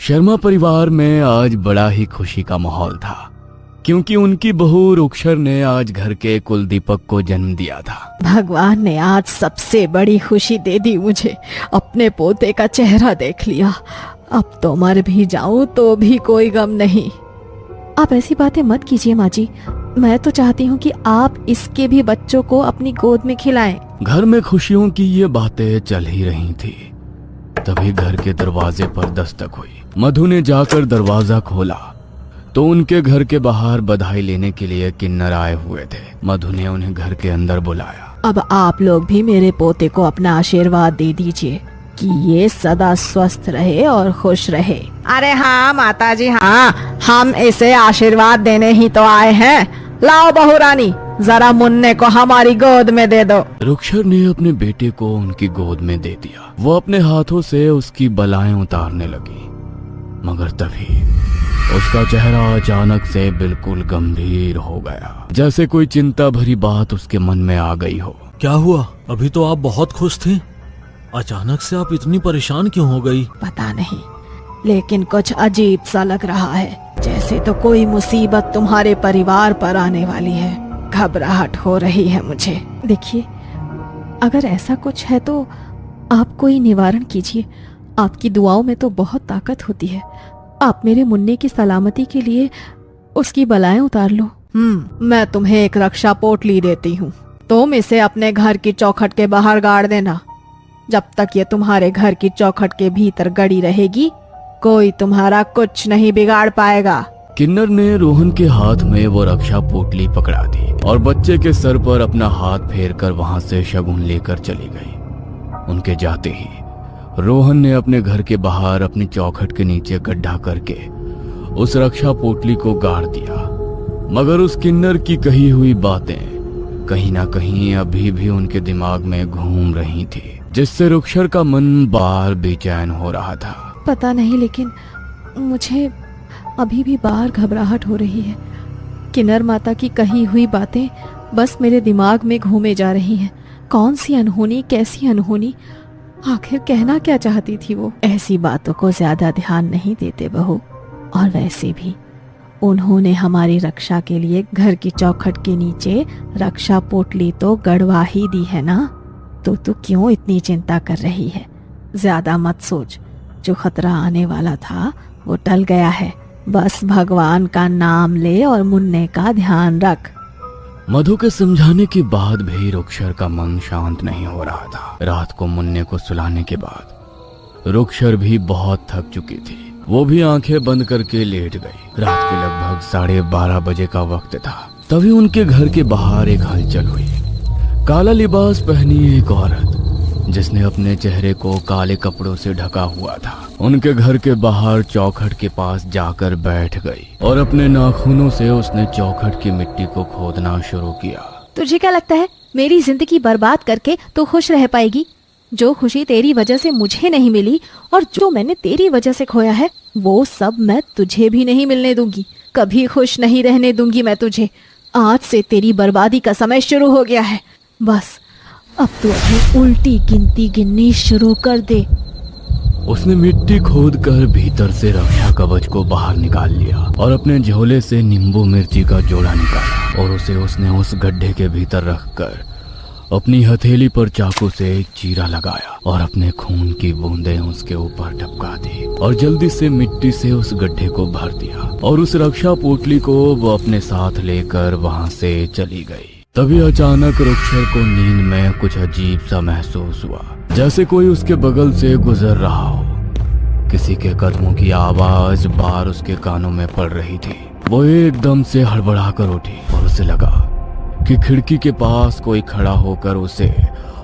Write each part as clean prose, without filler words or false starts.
शर्मा परिवार में आज बड़ा ही खुशी का माहौल था, क्योंकि उनकी बहू रुक्षर ने आज घर के कुल दीपक को जन्म दिया था। भगवान ने आज सबसे बड़ी खुशी दे दी मुझे। अपने पोते का चेहरा देख लिया। अब तो मर भी जाऊं तो भी कोई गम नहीं। आप ऐसी बातें मत कीजिए माँ जी। मैं तो चाहती हूँ कि आप इसके भी बच्चों को अपनी गोद में खिलाएं। घर में खुशियों की ये बातें चल ही रही थी, तभी घर के दरवाजे पर दस्तक हुई। मधु ने जाकर दरवाजा खोला तो उनके घर के बाहर बधाई लेने के लिए किन्नर आए हुए थे। मधु ने उन्हें घर के अंदर बुलाया। अब आप लोग भी मेरे पोते को अपना आशीर्वाद दे दीजिए कि ये सदा स्वस्थ रहे और खुश रहे। अरे हाँ माताजी, हाँ, हम इसे आशीर्वाद देने ही तो आए हैं। लाओ बहू रानी, जरा मुन्ने को हमारी गोद में दे दो। रुक्षर ने अपने बेटे को उनकी गोद में दे दिया। वो अपने हाथों से उसकी बलाएं उतारने लगी, मगर तभी उसका चेहरा अचानक से बिल्कुल गंभीर हो गया, जैसे कोई चिंता भरी बात उसके मन में आ गई हो। क्या हुआ? अभी तो आप बहुत खुश थी, अचानक से आप इतनी परेशान क्यों हो गई? पता नहीं, लेकिन कुछ अजीब सा लग रहा है, जैसे तो कोई मुसीबत तुम्हारे परिवार पर आने वाली है। घबराहट हो रही है मुझे। देखिए, अगर ऐसा कुछ है तो आप कोई निवारण कीजिए। आपकी दुआओं में तो बहुत ताकत होती है। आप मेरे मुन्ने की सलामती के लिए उसकी बलाएं उतार लो। मैं तुम्हें एक रक्षा पोटली देती हूँ। तुम इसे अपने घर की चौखट के बाहर गाड़ देना। जब तक ये तुम्हारे घर की चौखट के भीतर गड़ी रहेगी, कोई तुम्हारा कुछ नहीं बिगाड़ पाएगा। किन्नर ने रोहन के हाथ में वो रक्षा पोटली पकड़ा दी और बच्चे के सर पर अपना हाथ फेरकर वहां से शगुन लेकर चली गई। उनके जाते ही रोहन ने अपने घर के बाहर अपनी चौखट के नीचे गड्ढा करके उस रक्षा पोटली को गाड़ दिया। मगर उस किन्नर की कही हुई बातें कहीं ना कहीं अभी भी उनके दिमाग में घूम रही थी, जिससे रुक्षर का मन बार बेचैन हो रहा था। पता नहीं, लेकिन मुझे अभी भी बाहर घबराहट हो रही है। किन्नर माता की कही हुई बातें बस मेरे दिमाग में घूमे जा रही हैं। कौन सी अनहोनी, कैसी अनहोनी, आखिर कहना क्या चाहती थी वो? ऐसी बातों को ज्यादा ध्यान नहीं देते बहू। और वैसे भी उन्होंने हमारी रक्षा के लिए घर की चौखट के नीचे रक्षा पोटली तो गड़वा ही दी है ना, तो तू क्यों इतनी चिंता कर रही है? ज्यादा मत सोच। जो खतरा आने वाला था वो टल गया है। बस भगवान का नाम ले और मुन्ने का ध्यान रख। मधु के समझाने के बाद भी रुक्षर का मन शांत नहीं हो रहा था। रात को मुन्ने को सुलाने के बाद रुक्षर भी बहुत थक चुकी थी। वो भी आंखें बंद करके लेट गई। रात के लगभग 12:30 बजे का वक्त था। तभी उनके घर के बाहर एक हलचल हुई। काला लिबास पहनी एक औरत, जिसने अपने चेहरे को काले कपड़ों से ढका हुआ था, उनके घर के बाहर चौखट के पास जाकर बैठ गई और अपने नाखूनों से उसने चौखट की मिट्टी को खोदना शुरू किया। तुझे क्या लगता है मेरी जिंदगी बर्बाद करके तू खुश रह पाएगी? जो खुशी तेरी वजह से मुझे नहीं मिली और जो मैंने तेरी वजह से खोया है, वो सब मैं तुझे भी नहीं मिलने दूंगी। कभी खुश नहीं रहने दूंगी मैं तुझे। आज से तेरी बर्बादी का समय शुरू हो गया है। बस अब तू अपनी उल्टी गिनती गिननी शुरू कर दे। उसने मिट्टी खोदकर भीतर से रक्षा कवच को बाहर निकाल लिया और अपने झोले से नींबू मिर्ची का जोड़ा निकाला और उसे उसने उस गड्ढे के भीतर रखकर अपनी हथेली पर चाकू से एक चीरा लगाया और अपने खून की बूंदें उसके ऊपर टपका दी और जल्दी से मिट्टी से उस गड्ढे को भर दिया और उस रक्षा पोटली को वो अपने साथ लेकर वहां से चली गई। तभी अचानक रुक्षर को नींद में कुछ अजीब सा महसूस हुआ, जैसे कोई उसके बगल से गुजर रहा हो। किसी के कदमों की आवाज बाहर उसके कानों में पड़ रही थी। वो एकदम से हड़बड़ा कर उठी और उसे लगा कि खिड़की के पास कोई खड़ा होकर उसे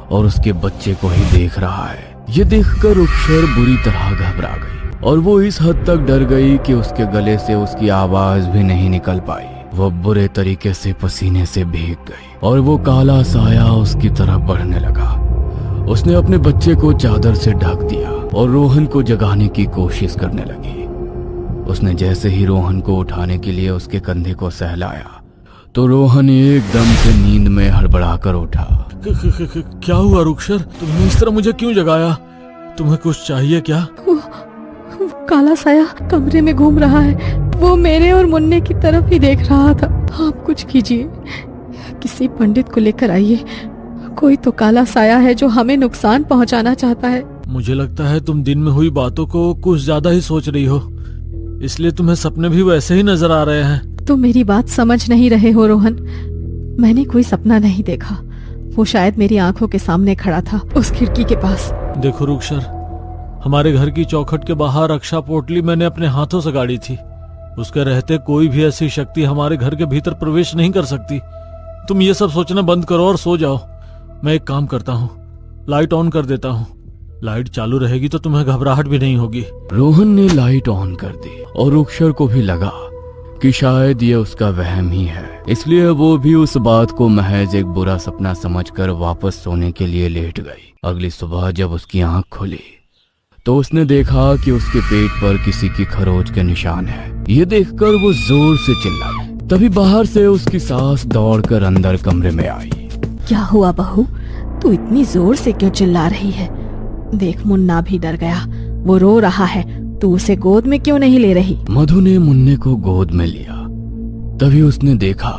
और उसके बच्चे को ही देख रहा है। ये देखकर रुक्षर बुरी तरह घबरा गई और वो इस हद तक डर गई कि उसके गले से उसकी आवाज भी नहीं निकल पाई। वो बुरे तरीके से पसीने से भीग गई और वो काला साया उसकी तरफ बढ़ने लगा। उसने अपने बच्चे को चादर से ढक दिया और रोहन को जगाने की कोशिश करने लगी। उसने जैसे ही रोहन को उठाने के लिए उसके कंधे को सहलाया तो रोहन एकदम से नींद में हड़बड़ा कर उठा। क्या हुआ रुक्षर? तुमने इस तरह मुझे क्यों जगाया? तुम्हें कुछ चाहिए क्या? काला साया कमरे में घूम रहा है। वो मेरे और मुन्ने की तरफ ही देख रहा था। आप कुछ कीजिए, किसी पंडित को लेकर आइए। कोई तो काला साया है जो हमें नुकसान पहुंचाना चाहता है। मुझे लगता है तुम दिन में हुई बातों को कुछ ज्यादा ही सोच रही हो, इसलिए तुम्हें सपने भी वैसे ही नजर आ रहे हैं। तुम मेरी बात समझ नहीं रहे हो रोहन। मैंने कोई सपना नहीं देखा। वो शायद मेरी आंखों के सामने खड़ा था, उस खिड़की के पास। देखो रुखसर, हमारे घर की चौखट के बाहर रक्षा पोटली मैंने अपने हाथों से गाड़ी थी। उसके रहते कोई भी ऐसी शक्ति हमारे घर के भीतर प्रवेश नहीं कर सकती। तुम ये सब सोचना बंद करो और सो जाओ। मैं एक काम करता हूँ, लाइट ऑन कर देता हूँ। लाइट चालू रहेगी तो तुम्हें घबराहट भी नहीं होगी। रोहन ने लाइट ऑन कर दी और रुखसर को भी लगा कि शायद ये उसका वहम ही है, इसलिए वो भी उस बात को महज एक बुरा सपना समझकर वापस सोने के लिए लेट गई। अगली सुबह जब उसकी आंख खुली तो उसने देखा कि उसके पेट पर किसी की खरोच के निशान है। ये देखकर वो जोर से चिल्लाई। तभी बाहर से उसकी सास दौड़कर अंदर कमरे में आई। क्या हुआ बहू, तू इतनी जोर से क्यों चिल्ला रही है? देख, मुन्ना भी डर गया, वो रो रहा है। तू उसे गोद में क्यों नहीं ले रही? मधु ने मुन्ने को गोद में लिया। तभी उसने देखा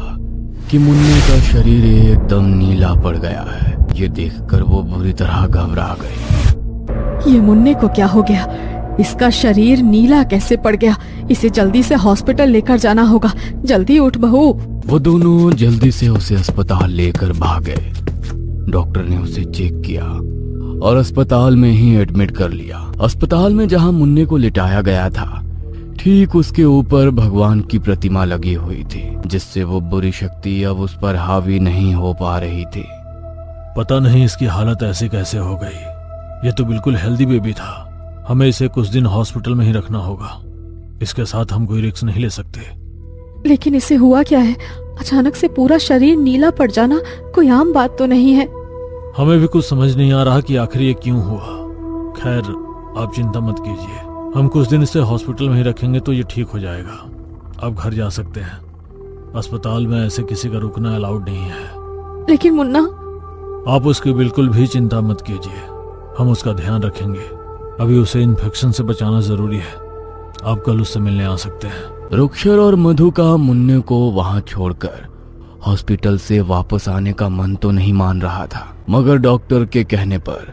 कि मुन्ने का शरीर एकदम नीला पड़ गया है। ये देखकर वो बुरी तरह घबरा गई। ये मुन्ने को क्या हो गया? इसका शरीर नीला कैसे पड़ गया? इसे जल्दी से हॉस्पिटल लेकर जाना होगा। जल्दी उठ बहू। वो दोनों जल्दी से उसे अस्पताल लेकर भागे। डॉक्टर ने उसे चेक किया और अस्पताल में ही एडमिट कर लिया। अस्पताल में जहां मुन्ने को लिटाया गया था, ठीक उसके ऊपर भगवान की प्रतिमा लगी हुई थी, जिससे वो बुरी शक्ति अब उस पर हावी नहीं हो पा रही थी। पता नहीं इसकी हालत ऐसे कैसे हो गई। ये तो बिल्कुल हेल्दी बेबी था। हमें इसे कुछ दिन हॉस्पिटल में ही रखना होगा। इसके साथ हम कोई रिस्क नहीं ले सकते। लेकिन इसे हुआ क्या है? अचानक से पूरा शरीर नीला पड़ जाना कोई आम बात तो नहीं है। हमें भी कुछ समझ नहीं आ रहा कि आखिर ये क्यों हुआ। खैर, आप चिंता मत कीजिए। हम कुछ दिन इसे हॉस्पिटल में ही रखेंगे तो ये ठीक हो जाएगा। अब घर जा सकते हैं। अस्पताल में ऐसे किसी का रुकना अलाउड नहीं है। लेकिन मुन्ना, आप उसकी बिल्कुल भी चिंता मत कीजिए। हम उसका ध्यान रखेंगे। अभी उसे इन्फेक्शन से बचाना जरूरी है। आप कल उससे मिलने आ सकते हैं। रुखसर और मधु का मुन्ने को वहां छोड़कर हॉस्पिटल से वापस आने का मन तो नहीं मान रहा था, मगर डॉक्टर के कहने पर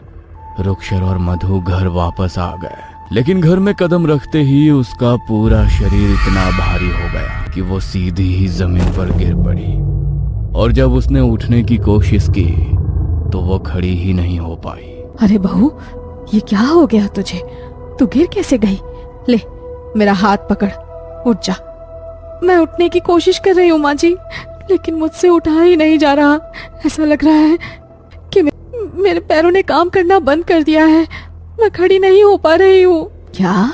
रुखसर और मधु घर वापस आ गए। लेकिन घर में कदम रखते ही उसका पूरा शरीर इतना भारी हो गया कि वो सीधी ही जमीन पर गिर पड़ी। और जब उसने उठने की कोशिश की तो वो खड़ी ही नहीं हो पाई। अरे बहू, ये क्या हो गया तुझे? तू गिर कैसे गई? ले, मेरा हाथ पकड़, उठ जा। मैं उठने की कोशिश कर रही हूँ माँ जी, लेकिन मुझसे उठा ही नहीं जा रहा। ऐसा लग रहा है कि मेरे पैरों ने काम करना बंद कर दिया है। मैं खड़ी नहीं हो पा रही हूँ। क्या?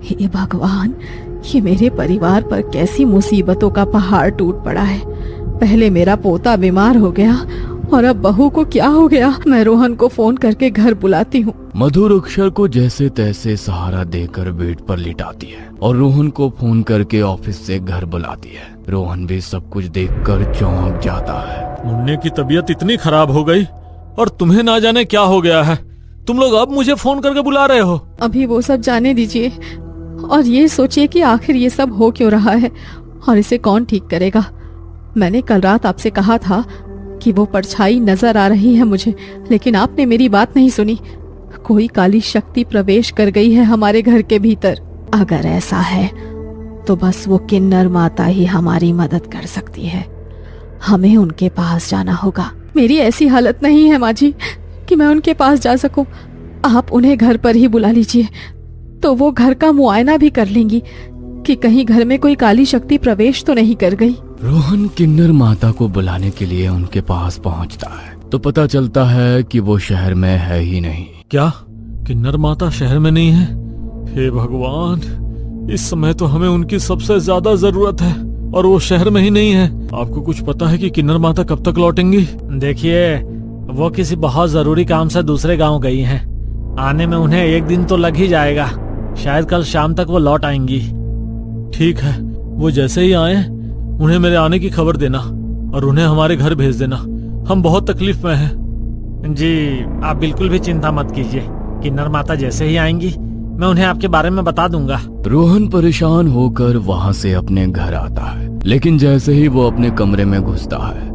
हे भगवान, ये मेरे परिवार पर कैसी मुसीबतों का पहाड़ टूट पड़ा है। पहले मेरा पोता बीमार हो गया और अब बहू को क्या हो गया? मैं रोहन को फोन करके घर बुलाती हूँ। मधु रुखसर को जैसे तैसे सहारा देकर बेड पर लिटाती है और रोहन को फोन करके ऑफिस से घर बुलाती है। रोहन भी सब कुछ देखकर चौंक जाता है। मुन्ने की तबीयत इतनी खराब हो गई और तुम्हें ना जाने क्या हो गया है। तुम लोग अब मुझे फोन करके बुला रहे हो? अभी वो सब जाने दीजिए और ये सोचिए कि आखिर ये सब हो क्यों रहा है और इसे कौन ठीक करेगा। मैंने कल रात आपसे कहा था कि वो परछाई नजर आ रही है मुझे, लेकिन आपने मेरी बात नहीं सुनी। कोई काली शक्ति प्रवेश कर गई है हमारे घर के भीतर। अगर ऐसा है तो बस वो किन्नर माता ही हमारी मदद कर सकती है। हमें उनके पास जाना होगा। मेरी ऐसी हालत नहीं है माँ जी कि मैं उनके पास जा सकूं। आप उन्हें घर पर ही बुला लीजिए तो वो घर का मुआयना भी कर लेंगी कि कहीं घर में कोई काली शक्ति प्रवेश तो नहीं कर गई। रोहन किन्नर माता को बुलाने के लिए उनके पास पहुंचता है तो पता चलता है कि वो शहर में है ही नहीं। क्या किन्नर माता शहर में नहीं है? हे भगवान, इस समय तो हमें उनकी सबसे ज्यादा जरूरत है और वो शहर में ही नहीं है। आपको कुछ पता है कि किन्नर माता कब तक लौटेंगी? देखिए, वो किसी बहुत जरूरी काम से दूसरे गांव गई हैं। आने में उन्हें एक दिन तो लग ही जाएगा। शायद कल शाम तक वो लौट आएंगी। ठीक है, वो जैसे ही आए उन्हें मेरे आने की खबर देना और उन्हें हमारे घर भेज देना। हम बहुत तकलीफ में हैं। जी, आप बिल्कुल भी चिंता मत कीजिए। किन्नर माता जैसे ही आएंगी मैं उन्हें आपके बारे में बता दूंगा। रोहन परेशान होकर वहां से अपने घर आता है, लेकिन जैसे ही वो अपने कमरे में घुसता है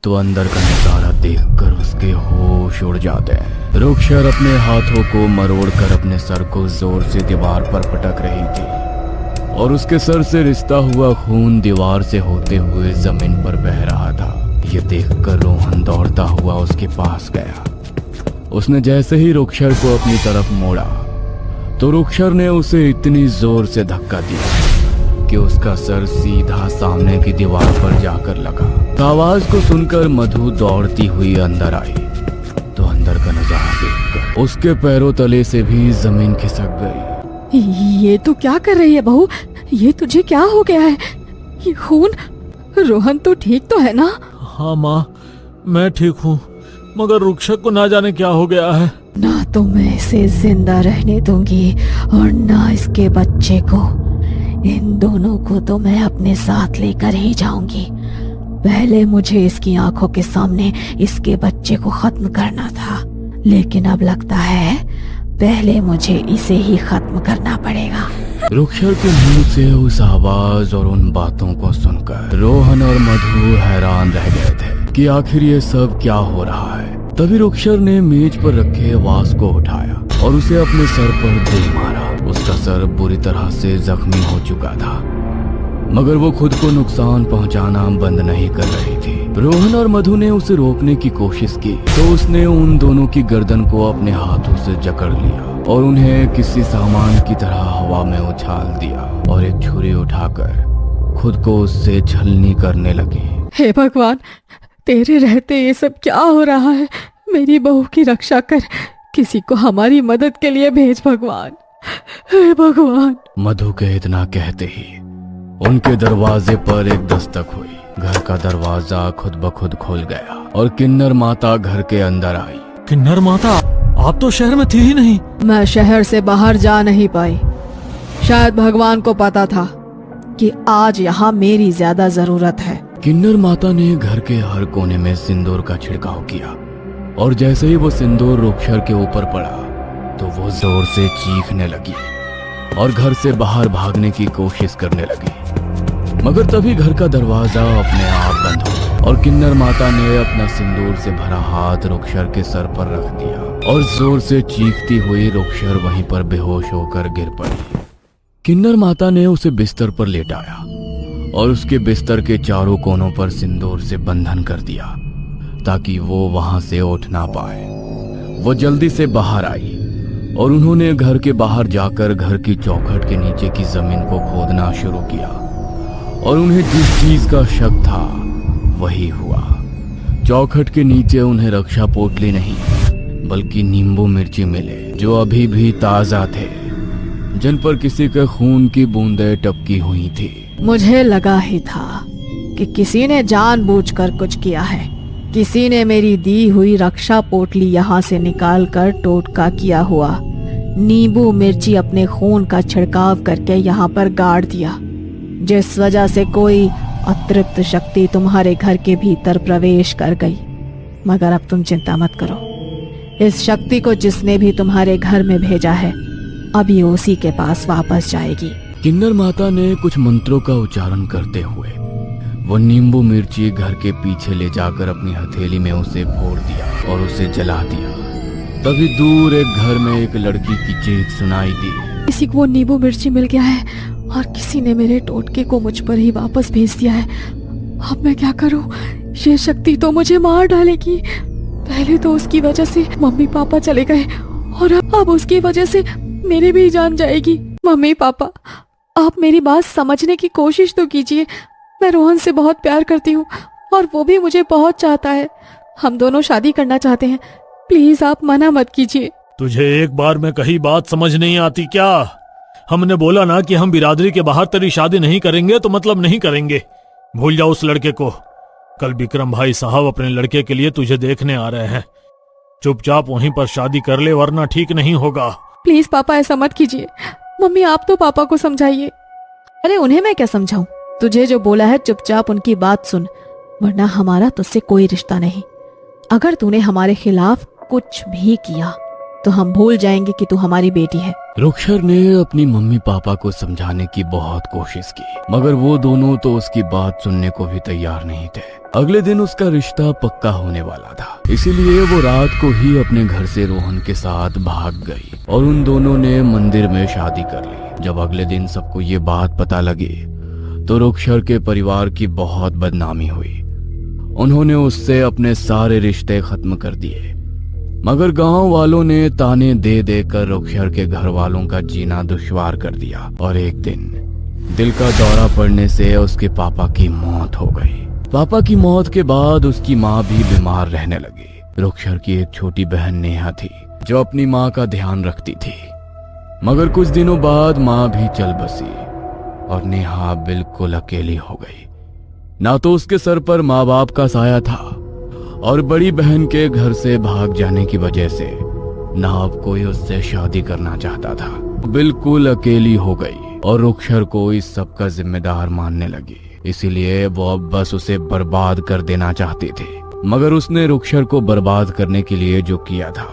तो अंदर का नजारा देखकर उसके होश उड़ जाते हैं। रुक्षर अपने हाथों को मरोड़कर अपने सर को जोर से दीवार पर पटक रही थी और उसके सर से रिसता हुआ खून दीवार से होते हुए जमीन पर बह रहा था। ये देखकर रोहन दौड़ता हुआ उसके पास गया। उसने जैसे ही रुक्षर को अपनी तरफ मोड़ा तो रुक्षर ने उसे इतनी जोर से धक्का दिया कि उसका सर सीधा सामने की दीवार पर जाकर लगा। आवाज को सुनकर मधु दौड़ती हुई अंदर आई तो अंदर का नजारा देखकर उसके पैरों तले से भी जमीन खिसक गई। ये तो क्या कर रही है बहू? ये तुझे क्या हो गया है? ये खून? रोहन तो ठीक तो है ना? हाँ माँ, मैं ठीक हूँ, मगर रुक्षक को ना जाने क्या हो गया है। ना तो मैं इसे जिंदा रहने दूंगी और ना इसके बच्चे को। इन दोनों को तो मैं अपने साथ लेकर ही जाऊंगी। पहले मुझे इसकी आंखों के सामने इसके बच्चे को खत्म करना था, लेकिन अब लगता है पहले मुझे इसे ही खत्म करना पड़ेगा। रुक्षर के मुंह से उस आवाज और उन बातों को सुनकर रोहन और मधु हैरान रह गए थे कि आखिर ये सब क्या हो रहा है। तभी रुक्षर ने मेज पर रखे वास को उठाया और उसे अपने सर पर दे मारा। उसका सर बुरी तरह से जख्मी हो चुका था, मगर वो खुद को नुकसान पहुंचाना बंद नहीं कर रही थी। रोहन और मधु ने उसे रोकने की कोशिश की तो उसने उन दोनों की गर्दन को अपने हाथों से जकड़ लिया और उन्हें किसी सामान की तरह हवा में उछाल दिया और एक छुरी उठाकर खुद को उससे छलनी करने लगी। हे भगवान, तेरे रहते ये सब क्या हो रहा है? मेरी बहू की रक्षा कर, किसी को हमारी मदद के लिए भेज भगवान, हे भगवान। मधु के इतना कहते ही उनके दरवाजे पर एक दस्तक हुई। घर का दरवाजा खुद ब खुद खुल गया और किन्नर माता घर के अंदर आई। किन्नर माता, आप तो शहर में थी ही नहीं। मैं शहर से बाहर जा नहीं पाई। शायद भगवान को पता था कि आज यहाँ मेरी ज्यादा जरूरत है। किन्नर माता ने घर के हर कोने में सिंदूर का छिड़काव किया और जैसे ही वो सिंदूर रुक्षर के ऊपर पड़ा तो वो जोर से चीखने लगी और घर से बाहर भागने की कोशिश करने लगी। मगर तभी घर का दरवाजा अपने आप बंद हो गया और किन्नर माता ने अपना सिंदूर से भरा हाथ रुक्षर के सर पर रख दिया और जोर से चीखती हुई रुक्षर वहीं पर बेहोश होकर गिर पड़ी। किन्नर माता ने उसे बिस्तर पर लेटाया और उसके बिस्तर के चारों कोनों पर सिंदूर से बंधन कर दिया ताकि वो वहां से उठ ना पाए। वो जल्दी से बाहर आई और उन्होंने घर के बाहर जाकर घर की चौखट के नीचे की जमीन को खोदना शुरू किया और उन्हें जिस चीज का शक था वही हुआ। चौखट के नीचे उन्हें रक्षा पोटली नहीं बल्कि नींबू मिर्ची मिले जो अभी भी ताजा थे, जिन पर किसी के खून की बूंदें टपकी हुई थी। मुझे लगा ही था कि किसी ने जानबूझकर कुछ किया है। किसी ने मेरी दी हुई रक्षा पोटली यहाँ से निकालकर टोटका किया हुआ नींबू मिर्ची अपने खून का छिड़काव करके यहाँ पर गाड़ दिया, जिस वजह से कोई अतृप्त शक्ति तुम्हारे घर के भीतर प्रवेश कर गई। मगर अब तुम चिंता मत करो, इस शक्ति को जिसने भी तुम्हारे घर में भेजा है अभी उसी के पास वापस जाएगी। किन्नर माता ने कुछ मंत्रों का उच्चारण करते हुए वो नींबू मिर्ची घर के पीछे ले जाकर अपनी हथेली में उसे फोड़ दिया और उसे जला दिया। तभी दूर एक घर में एक लड़की की चीख सुनाई दी। किसी को वो नींबू मिर्ची मिल गया है और किसी ने मेरे टोटके को मुझ पर ही वापस भेज दिया है। अब मैं क्या करूं? ये शक्ति तो मुझे मार डालेगी। पहले तो उसकी वजह से मम्मी पापा चले गए और अब उसकी वजह से मेरी भी जान जाएगी। मम्मी पापा, आप मेरी बात समझने की कोशिश तो कीजिए। मैं रोहन से बहुत प्यार करती हूँ और वो भी मुझे बहुत चाहता है। हम दोनों शादी करना चाहते हैं। प्लीज आप मना मत कीजिए। तुझे एक बार में कही बात समझ नहीं आती क्या? हमने बोला ना कि हम बिरादरी के बाहर तेरी शादी नहीं करेंगे तो मतलब नहीं करेंगे। भूल जाओ उस लड़के को। कल विक्रम भाई साहब अपने लड़के के लिए तुझे देखने आ रहे हैं। चुपचाप वहीं पर शादी कर ले वरना ठीक नहीं होगा। प्लीज पापा ऐसा मत कीजिए। मम्मी आप तो पापा को समझाइए। अरे उन्हें मैं क्या समझाऊं? तुझे जो बोला है चुपचाप उनकी बात सुन, वरना हमारा तुझसे कोई रिश्ता नहीं। अगर तूने हमारे खिलाफ कुछ भी किया तो हम भूल जाएंगे कि तू हमारी बेटी है। रुक्षर ने अपनी मम्मी पापा को समझाने की बहुत कोशिश की, मगर वो दोनों तो उसकी बात सुनने को भी तैयार नहीं थे। अगले दिन उसका रिश्ता पक्का होने वाला था, इसीलिए वो रात को ही अपने घर से रोहन के साथ भाग गई और उन दोनों ने मंदिर में शादी कर ली। जब अगले दिन सबको ये बात पता लगी तो रुक्षर के परिवार की बहुत बदनामी हुई। उन्होंने उससे अपने सारे रिश्ते खत्म कर दिए, मगर गांव वालों ने ताने दे देकर रुक्षर के घर वालों का जीना दुश्वार कर दिया और एक दिन दिल का दौरा पड़ने से उसके पापा की मौत हो गई। पापा की मौत के बाद उसकी माँ भी बीमार रहने लगी। रुक्षर की एक छोटी बहन नेहा थी जो अपनी माँ का ध्यान रखती थी, मगर कुछ दिनों बाद माँ भी चल बसी और नेहा बिल्कुल अकेली हो गई। ना तो उसके सर पर माँ बाप का साया था और बड़ी बहन के घर से भाग जाने की वजह से ना अब कोई उससे शादी करना चाहता था। बिल्कुल अकेली हो गई और रुक्षर को इस सब का जिम्मेदार मानने लगी, इसीलिए वो अब बस उसे बर्बाद कर देना चाहती थी। मगर उसने रुक्षर को बर्बाद करने के लिए जो किया था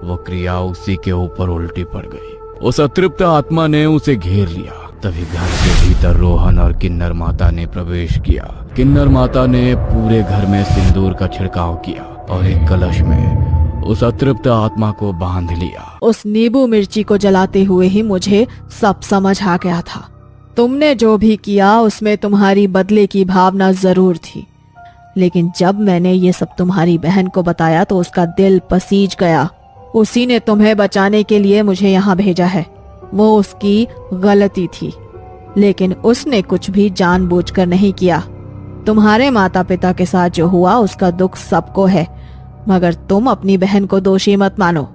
वो क्रिया उसी के ऊपर उल्टी पड़ गई। उस अतृप्त आत्मा ने उसे घेर लिया। तभी घर के भीतर रोहन और किन्नर माता ने प्रवेश किया। किन्नर माता ने पूरे घर में सिंदूर का छिड़काव किया और एक कलश में उस अतृप्त आत्मा को बांध लिया। उस नींबू मिर्ची को जलाते हुए ही मुझे सब समझ आ गया था। तुमने जो भी किया उसमें तुम्हारी बदले की भावना जरूर थी, लेकिन जब मैंने ये सब तुम्हारी बहन को बताया तो उसका दिल पसीज गया। उसी ने तुम्हें बचाने के लिए मुझे यहाँ भेजा है। वो उसकी गलती थी, लेकिन उसने कुछ भी जानबूझकर नहीं किया। तुम्हारे माता पिता के साथ जो हुआ उसका दुख सबको है, मगर तुम अपनी बहन को दोषी मत मानो।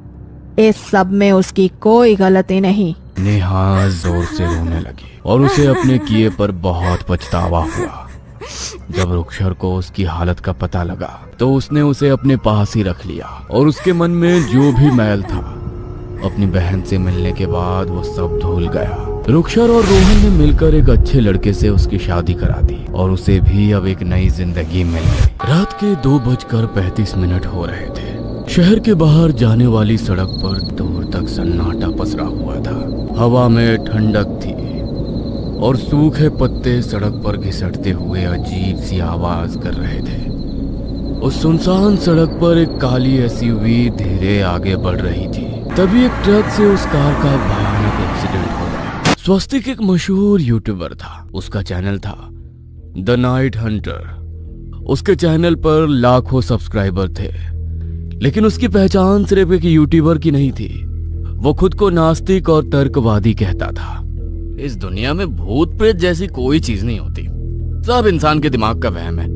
इस सब में उसकी कोई गलती नहीं। नेहा जोर से रोने लगी और उसे अपने किए पर बहुत पछतावा हुआ। जब रुक्षर को उसकी हालत का पता लगा तो उसने उसे अपने पास ही रख लिया और उसके मन में जो भी मैल था अपनी बहन से मिलने के बाद वो सब धुल गया। रुक्षर और रोहन ने मिलकर एक अच्छे लड़के से उसकी शादी करा दी और उसे भी अब एक नई जिंदगी मिल गई। रात के 2:35 हो रहे थे। शहर के बाहर जाने वाली सड़क पर दूर तक सन्नाटा पसरा हुआ था। हवा में ठंडक थी और सूखे पत्ते सड़क पर घिसटते हुए अजीब सी आवाज कर रहे थे। उस सुनसान सड़क पर एक काली एसयूवी धीरे आगे बढ़ रही थी। तभी एक ट्रक से उस कार का भयानक एक्सीडेंट हो गया। स्वस्तिक एक मशहूर यूट्यूबर था। उसका चैनल था द नाइट हंटर। उसके चैनल पर लाखों सब्सक्राइबर थे, लेकिन उसकी पहचान सिर्फ एक यूट्यूबर की नहीं थी। वो खुद को नास्तिक और तर्कवादी कहता था। इस दुनिया में भूत प्रेत जैसी कोई चीज नहीं होती, सब इंसान के दिमाग का वहम है।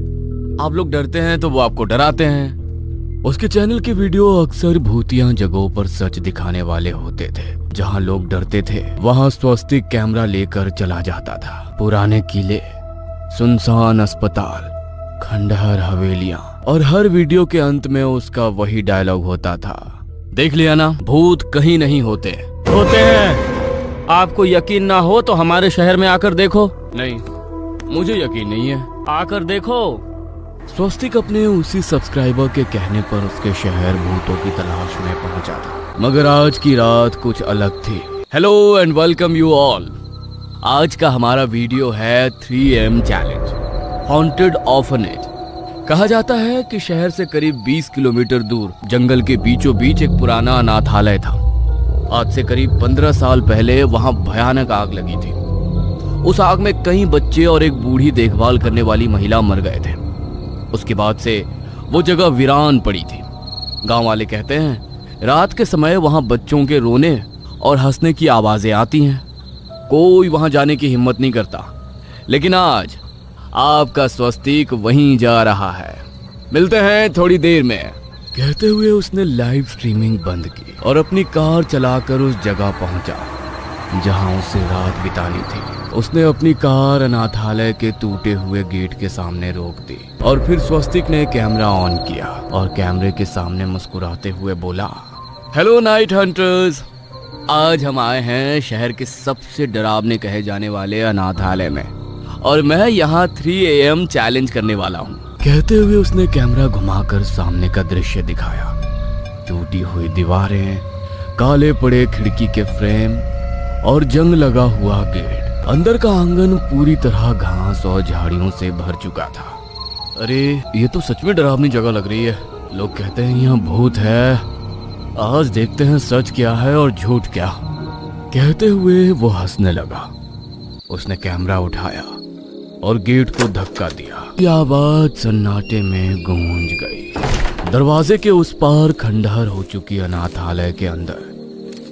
आप लोग डरते हैं तो वो आपको डराते हैं। उसके चैनल के वीडियो अक्सर भूतिया जगहों पर सच दिखाने वाले होते थे। जहां लोग डरते थे वहां स्वस्तिक कैमरा लेकर चला जाता था। पुराने किले, सुनसान अस्पताल, खंडहर हवेलियां और हर वीडियो के अंत में उसका वही डायलॉग होता था, देख लिया ना, भूत कहीं नहीं होते हैं। आपको यकीन ना हो तो हमारे शहर में आकर देखो। नहीं, मुझे यकीन नहीं है, आकर देखो। स्वस्तिक अपने उसी सब्सक्राइबर के कहने पर उसके शहर भूतों की तलाश में पहुंचा था। मगर आज की रात कुछ अलग थी। Hello and welcome you all. आज का हमारा वीडियो है 3AM चैलेंज, हॉन्टेड ऑर्फनेज। कहा जाता है कि शहर से करीब 20 किलोमीटर दूर जंगल के बीचों बीच एक पुराना अनाथालय था। आज से करीब 15 साल पहले वहां भयानक आग लगी थी। उस आग में कई बच्चे और एक बूढ़ी देखभाल करने वाली महिला मर गए थे। उसके बाद से वो जगह वीरान पड़ी थी। गांव वाले कहते हैं रात के समय वहां बच्चों के रोने और हंसने की आवाजें आती हैं। कोई वहां जाने की हिम्मत नहीं करता, लेकिन आज आपका स्वस्तिक वहीं जा रहा है। मिलते हैं थोड़ी देर में। कहते हुए उसने लाइव स्ट्रीमिंग बंद की और अपनी कार चलाकर उस जगह पहुंचा जहां उसे रात बितानी थी। उसने अपनी कार अनाथालय के टूटे हुए गेट के सामने रोक दी और फिर स्वस्तिक ने कैमरा ऑन किया और कैमरे के सामने मुस्कुराते हुए बोला, हेलो नाइट हंटर्स, आज हम आए हैं शहर के सबसे डरावने कहे जाने वाले अनाथालय में और मैं यहाँ 3AM चैलेंज करने वाला हूँ। कहते हुए उसने कैमरा घुमाकर सामने का दृश्य दिखाया। टूटी हुई दीवारें, काले पड़े खिड़की के फ्रेम और जंग लगा हुआ गेट। अंदर का आंगन पूरी तरह घास और झाड़ियों से भर चुका था। अरे ये तो सच में डरावनी जगह लग रही है। लोग कहते हैं यहाँ भूत है, आज देखते हैं सच क्या है और झूठ क्या। कहते हुए वो हंसने लगा। उसने कैमरा उठाया और गेट को धक्का दिया। ये आवाज सन्नाटे में गूंज गई। दरवाजे के उस पार खंडहर हो चुकी अनाथालय के अंदर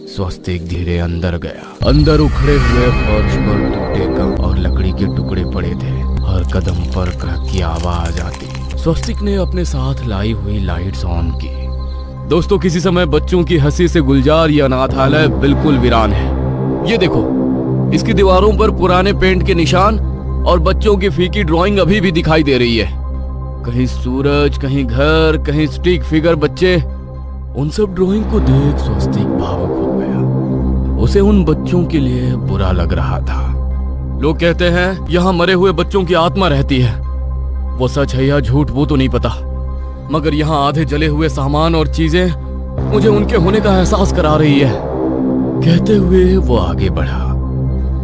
स्वस्तिक धीरे अंदर गया। अंदर उखड़े हुए फर्श पर टूटे गम और लकड़ी के टुकड़े पड़े थे। हर कदम पर क्रक की आवाज आती। स्वस्तिक ने अपने साथ लाई हुई लाइट्स ऑन की। दोस्तों, किसी समय बच्चों की हंसी से गुलजार ये अनाथालय बिल्कुल वीरान है। ये देखो, इसकी दीवारों पर पुराने पेंट के निशान और बच्चों की फीकी ड्राइंग अभी भी दिखाई दे रही है। कहीं सूरज, कहीं घर, कहीं स्टिक फिगर बच्चे। उन सब ड्राइंग को देख स्वस्तिक भावुक हो गया। उसे उन बच्चों के लिए बुरा लग रहा था। लोग कहते हैं यहाँ मरे हुए बच्चों की आत्मा रहती है। वो सच है या झूठ वो तो नहीं पता, मगर यहाँ आधे जले हुए सामान और चीजें मुझे उनके होने का एहसास करा रही है। कहते हुए वो आगे बढ़ा।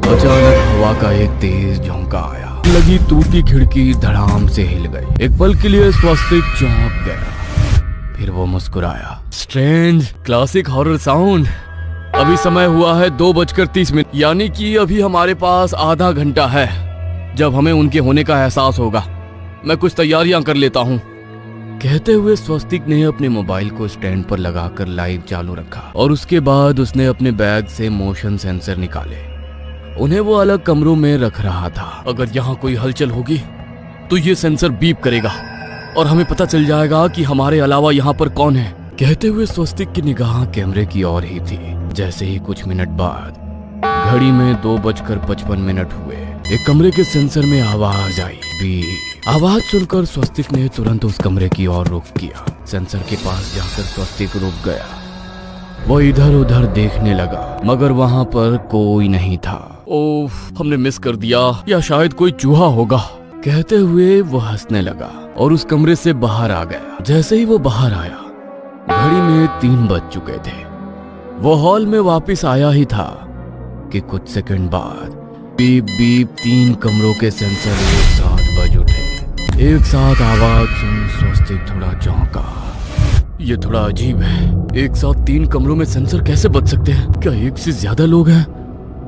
अचानक हवा का एक तेज झोंका आया। लगी टूटी खिड़की धड़ाम से हिल गई। एक पल के लिए स्वस्तिक चौंक गया, फिर वो मुस्कुराया। Strange classic horror sound. अभी समय हुआ है 2:30, यानी कि अभी हमारे पास आधा घंटा है जब हमें उनके होने का एहसास होगा। मैं कुछ तैयारियां कर लेता हूँ। कहते हुए स्वस्तिक ने अपने मोबाइल को स्टैंड पर लगाकर लाइव चालू रखा और उसके बाद उसने अपने बैग से मोशन सेंसर निकाले। उन्हें वो अलग कमरों में रख रहा था। अगर यहाँ कोई हलचल होगी तो ये सेंसर बीप करेगा और हमें पता चल जाएगा कि हमारे अलावा यहाँ पर कौन है। कहते हुए स्वस्तिक की निगाह कैमरे की ओर ही थी। जैसे ही कुछ मिनट बाद घड़ी में 2:55 हुए, एक कमरे के सेंसर में आवाज आई। बीप। आवाज सुनकर स्वस्तिक ने तुरंत उस कमरे की ओर रुख किया। सेंसर के पास जाकर स्वस्तिक रुक गया। वो इधर उधर देखने लगा, मगर वहाँ पर कोई नहीं था। ओह, हमने मिस कर दिया, या शायद कोई चूहा होगा। कहते हुए वो हंसने लगा और उस कमरे से बाहर आ गया। जैसे ही वो बाहर आया, घड़ी में 3 बज चुके थे। वो हॉल में वापस आया ही था कि कुछ सेकंड बाद बीप बीप 3 कमरों के सेंसर एक साथ बज उठे। एक साथ आवाज सुन स्वस्तिक थोड़ा चौंका। ये थोड़ा अजीब है। एक साथ 3 कमरों में सेंसर कैसे बज सकते हैं? क्या एक से ज्यादा लोग हैं,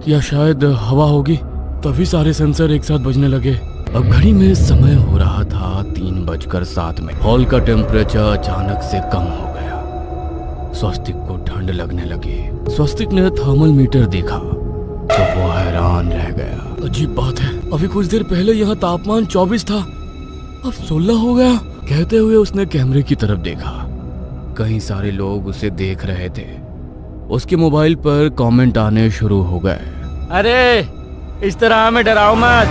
या शायद हवा होगी तभी सारे सेंसर एक साथ बजने लगे। अब घड़ी में समय हो रहा था 3:07। हॉल का टेम्परेचर अचानक से कम हो गया। स्वस्तिक को ठंड लगने लगी। स्वस्तिक ने थर्मल मीटर देखा तो वो हैरान रह गया। अजीब बात है, अभी कुछ देर पहले यहाँ तापमान 24 था, अब 16 हो गया। कहते हुए उसने कैमरे की तरफ देखा। कई सारे लोग उसे देख रहे थे। उसके मोबाइल पर कमेंट आने शुरू हो गए। अरे इस तरह हमें डराओ मत,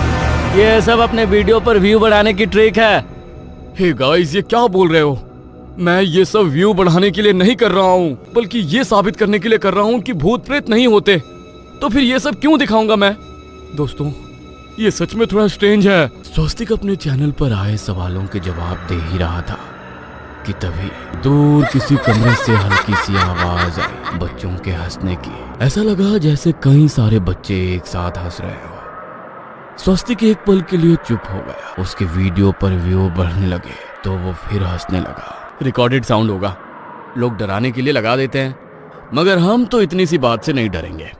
ये सब अपने वीडियो पर व्यू बढ़ाने की ट्रिक है। हे गाइस, ये क्या बोल रहे हो? मैं ये सब व्यू बढ़ाने के लिए नहीं कर रहा हूँ, बल्कि ये साबित करने के लिए कर रहा हूँ कि भूत प्रेत नहीं होते। तो फिर ये सब क्यों दिखाऊंगा मैं? दोस्तों, ये सच में थोड़ा स्ट्रेंज है। स्वस्तिक अपने चैनल पर आए सवालों के जवाब दे ही रहा था कि तभी दूर किसी कमरे से हल्की सी आवाज आई, बच्चों के हंसने की। ऐसा लगा जैसे कई सारे बच्चे एक साथ हंस रहे हो। स्वस्तिक एक पल के लिए चुप हो गया। उसके वीडियो पर व्यू बढ़ने लगे तो वो फिर हंसने लगा। रिकॉर्डेड साउंड होगा, लोग डराने के लिए लगा देते हैं, मगर हम तो इतनी सी बात से नहीं डरेंगे।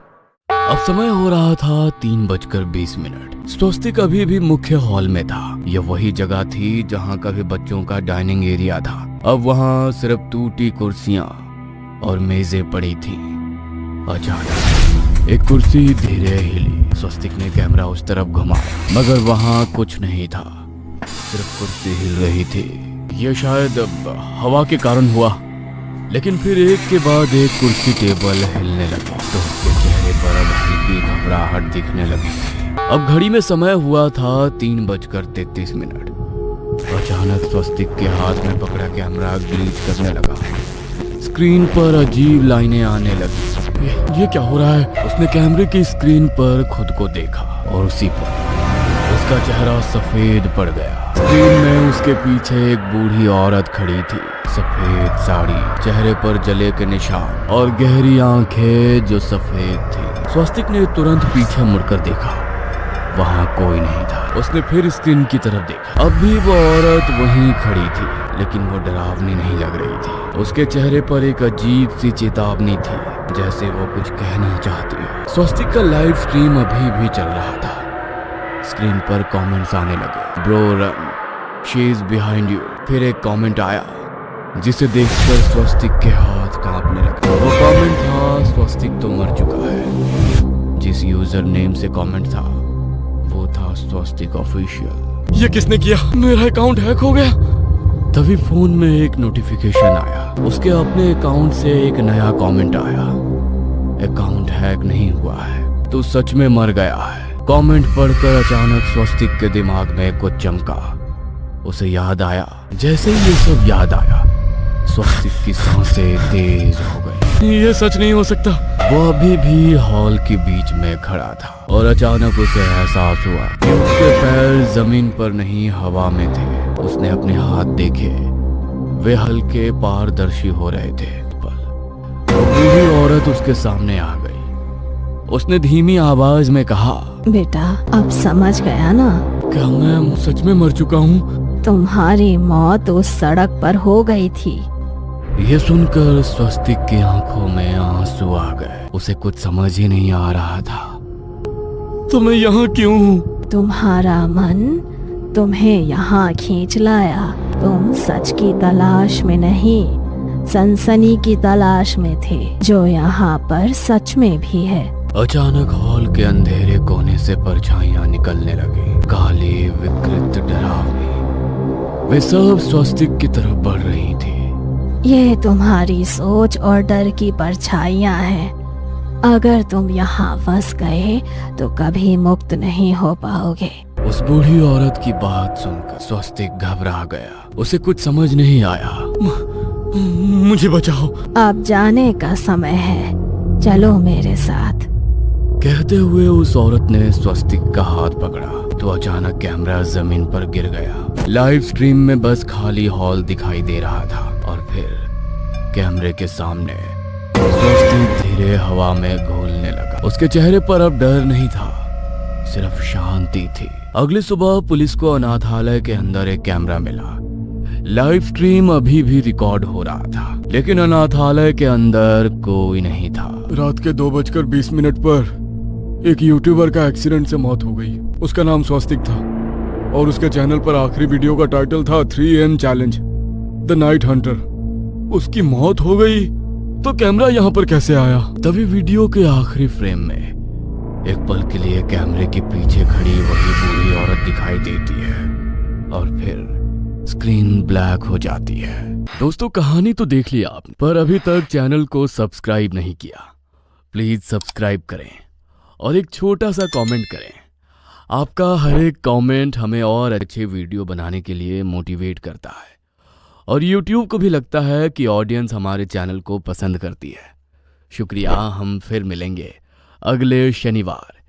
अब समय हो रहा था 3:20। स्वस्तिक अभी भी मुख्य हॉल में था। यह वही जगह थी जहां कभी बच्चों का डाइनिंग एरिया था। अब वहां सिर्फ टूटी कुर्सियां और मेजें पड़ी थी। अचानक एक कुर्सी धीरे हिली। स्वस्तिक ने कैमरा उस तरफ घुमाया, मगर वहां कुछ नहीं था, सिर्फ कुर्सी हिल रही थी। यह शायद हवा के कारण हुआ, लेकिन फिर एक के बाद एक कुर्सी टेबल हिलने लगे तो उसके चेहरे पर अब हल्की घबराहट दिखने लगी। अब घड़ी में समय हुआ था 3:33। अचानक स्वस्तिक के हाथ में पकड़ा कैमरा ग्लिच करने लगा। स्क्रीन पर अजीब लाइनें आने लगी। ये क्या हो रहा है? उसने कैमरे की स्क्रीन पर खुद को देखा और उसी पर उसका चेहरा सफेद पड़ गया। स्क्रीन में उसके पीछे एक बूढ़ी औरत खड़ी थी। सफेद साड़ी, चेहरे पर जले के निशान और गहरी आंखें जो सफेद थी। स्वस्तिक ने तुरंत पीछे मुड़कर देखा, वहां कोई नहीं था। उसने फिर स्क्रीन की तरफ देखा। अब भी वो औरत वहीं खड़ी थी, लेकिन वो डरावनी नहीं लग रही थी। उसके चेहरे पर एक अजीब सी चेतावनी थी, जैसे वो कुछ कहना चाहती हो। स्वस्तिक का लाइव स्ट्रीम अभी भी चल रहा था। स्क्रीन पर कमेंट्स आने लगे, bro run, she is behind you. फिर एक कमेंट आया जिसे देखकर स्वस्तिक के हाथ कांपने लगे। वो कमेंट था, स्वस्तिक तो मर चुका है। जिस यूजर नेम से कमेंट था वो था स्वस्तिक ऑफिशियल। ये किसने किया? मेरा अकाउंट हैक हो गया। तभी फोन में एक नोटिफिकेशन आया। उसके अपने अकाउंट से एक नया कमेंट आया, अकाउंट हैक नहीं हुआ है, तू सच में मर गया है। कमेंट पढ़कर अचानक स्वस्तिक के दिमाग में कुछ चमका। उसे याद आया। जैसे ही ये सब याद आया, स्वस्तिक की सांसें तेज हो गई। ये सच नहीं हो सकता। वो अभी भी हॉल के बीच में खड़ा था और अचानक उसे एहसास हुआ कि उसके पैर जमीन पर नहीं हवा में थे। उसने अपने हाथ देखे, वे हल्के पारदर्शी हो रहे थे। बूढ़ी औरत उसके सामने आ गई। उसने धीमी आवाज में कहा, बेटा अब समझ गया ना? क्या मैं सच में मर चुका हूँ? तुम्हारी मौत उस सड़क पर हो गई थी। ये सुनकर स्वस्तिक की आंखों में आंसू आ गए। उसे कुछ समझ ही नहीं आ रहा था। तो मैं यहाँ क्यों हूँ? तुम्हारा मन तुम्हें यहाँ खींच लाया। तुम सच की तलाश में नहीं, सनसनी की तलाश में थे, जो यहाँ पर सच में भी है। अचानक हॉल के अंधेरे कोने से परछाइयां निकलने लगी, काली, विकृत, डरावनी। वे सब स्वस्तिक की तरफ बढ़ रही थी। ये तुम्हारी सोच और डर की परछाइयां हैं। अगर तुम यहाँ फंस गए तो कभी मुक्त नहीं हो पाओगे। उस बूढ़ी औरत की बात सुनकर स्वस्तिक घबरा गया। उसे कुछ समझ नहीं आया। मुझे बचाओ। अब जाने का समय है, चलो मेरे साथ। कहते हुए उस औरत ने स्वस्तिक का हाथ पकड़ा तो अचानक कैमरा जमीन पर गिर गया। लाइव स्ट्रीम में बस खाली हॉल दिखाई दे रहा था और फिर कैमरे के सामने स्वस्तिक धीरे हवा में घूलने लगा। उसके चेहरे पर अब डर नहीं था, सिर्फ शांति थी। अगली सुबह पुलिस को अनाथालय के अंदर एक कैमरा मिला। लाइव स्ट्रीम अभी भी रिकॉर्ड हो रहा था, लेकिन अनाथालय के अंदर कोई नहीं था। रात के 2:20 पर एक यूट्यूबर का एक्सीडेंट से मौत हो गई। उसका नाम स्वस्तिक था और उसके चैनल पर आखिरी वीडियो का टाइटल था 3AM challenge the night Hunter. उसकी मौत हो गई तो कैमरा यहाँ पर कैसे आया? तभी वीडियो के आखिरी फ्रेम में एक पल के लिए कैमरे के पीछे खड़ी वही बूढ़ी औरत दिखाई देती है और फिर स्क्रीन ब्लैक हो जाती है। दोस्तों, कहानी तो देख ली आपने, पर अभी तक चैनल को सब्सक्राइब नहीं किया। प्लीज सब्सक्राइब करें और एक छोटा सा कमेंट करें। आपका हर एक कमेंट हमें और अच्छे वीडियो बनाने के लिए मोटिवेट करता है और YouTube को भी लगता है कि ऑडियंस हमारे चैनल को पसंद करती है। शुक्रिया। हम फिर मिलेंगे अगले शनिवार